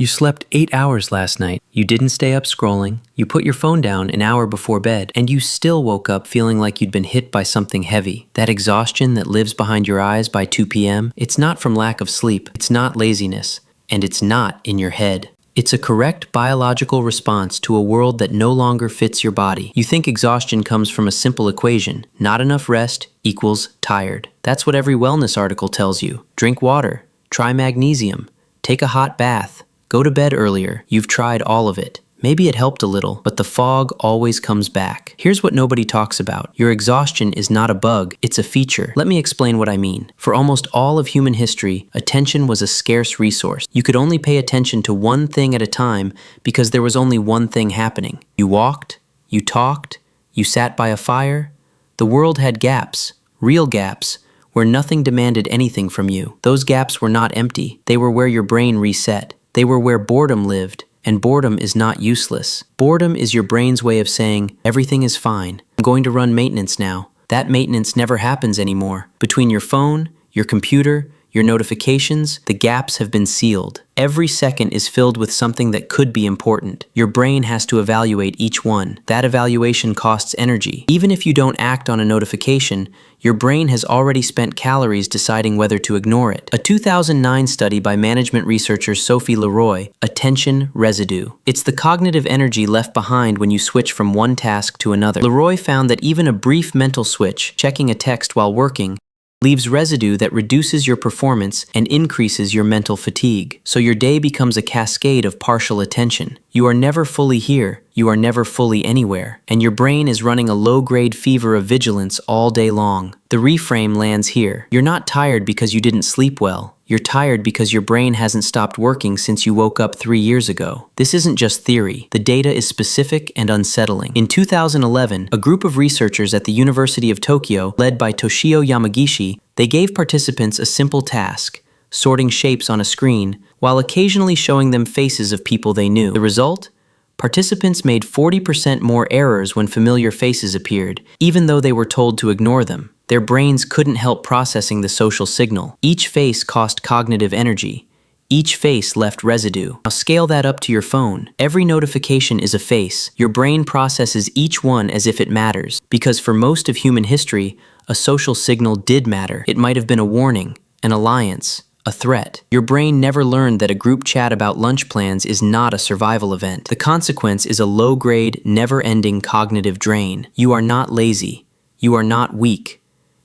You slept 8 hours last night. You didn't stay up scrolling. You put your phone down an hour before bed, and you still woke up feeling like you'd been hit by something heavy. That exhaustion that lives behind your eyes by 2 p.m., it's not from lack of sleep, it's not laziness, and it's not in your head. It's a correct biological response to a world that no longer fits your body. You think exhaustion comes from a simple equation: not enough rest equals tired. That's what every wellness article tells you. Drink water, try magnesium, take a hot bath, go to bed earlier. You've tried all of it. Maybe it helped a little, but the fog always comes back. Here's what nobody talks about. Your exhaustion is not a bug, it's a feature. Let me explain what I mean. For almost all of human history, attention was a scarce resource. You could only pay attention to one thing at a time because there was only one thing happening. You walked, you talked, you sat by a fire. The world had gaps, real gaps, where nothing demanded anything from you. Those gaps were not empty. They were where your brain reset. They were where boredom lived. And boredom is not useless. Boredom is your brain's way of saying, everything is fine. I'm going to run maintenance now. That maintenance never happens anymore. Between your phone, your computer, your notifications, the gaps have been sealed. Every second is filled with something that could be important. Your brain has to evaluate each one. That evaluation costs energy. Even if you don't act on a notification, your brain has already spent calories deciding whether to ignore it. A 2009 study by management researcher Sophie Leroy, Attention Residue. It's the cognitive energy left behind when you switch from one task to another. Leroy found that even a brief mental switch, checking a text while working, leaves residue that reduces your performance and increases your mental fatigue. So your day becomes a cascade of partial attention. You are never fully here, you are never fully anywhere, and your brain is running a low-grade fever of vigilance all day long. The reframe lands here. You're not tired because you didn't sleep well. You're tired because your brain hasn't stopped working since you woke up 3 years ago. This isn't just theory. The data is specific and unsettling. In 2011, a group of researchers at the University of Tokyo, led by Toshio Yamagishi, they gave participants a simple task: sorting shapes on a screen, while occasionally showing them faces of people they knew. The result? Participants made 40% more errors when familiar faces appeared, even though they were told to ignore them. Their brains couldn't help processing the social signal. Each face cost cognitive energy. Each face left residue. Now scale that up to your phone. Every notification is a face. Your brain processes each one as if it matters, because for most of human history, a social signal did matter. It might have been a warning, an alliance, a threat. Your brain never learned that a group chat about lunch plans is not a survival event. The consequence is a low-grade, never-ending cognitive drain. You are not lazy. You are not weak.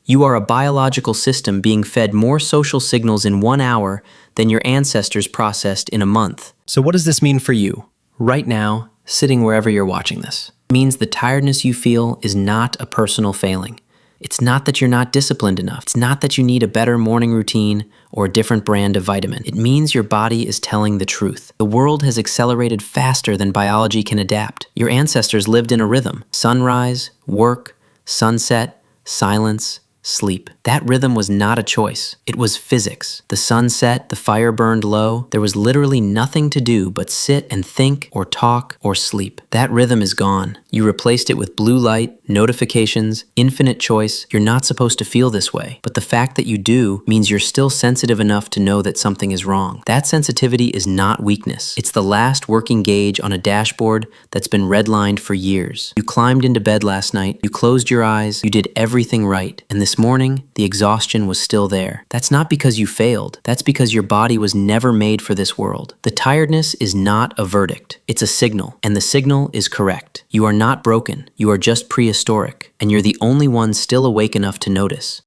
You are a biological system being fed more social signals in 1 hour than your ancestors processed in a month. So what does this mean for you? Right now, sitting wherever you're watching this. It means the tiredness you feel is not a personal failing. It's not that you're not disciplined enough. It's not that you need a better morning routine or a different brand of vitamin. It means your body is telling the truth. The world has accelerated faster than biology can adapt. Your ancestors lived in a rhythm: sunrise, work, sunset, silence, sleep. That rhythm was not a choice. It was physics. The sun set, the fire burned low. There was literally nothing to do but sit and think or talk or sleep. That rhythm is gone. You replaced it with blue light, notifications, infinite choice. You're not supposed to feel this way, but the fact that you do means you're still sensitive enough to know that something is wrong. That sensitivity is not weakness. It's the last working gauge on a dashboard that's been redlined for years. You climbed into bed last night, you closed your eyes, you did everything right, and this morning, the exhaustion was still there. That's not because you failed. That's because your body was never made for this world. The tiredness is not a verdict. It's a signal, and the signal is correct. You are not broken. You are just prehistoric, and you're the only one still awake enough to notice.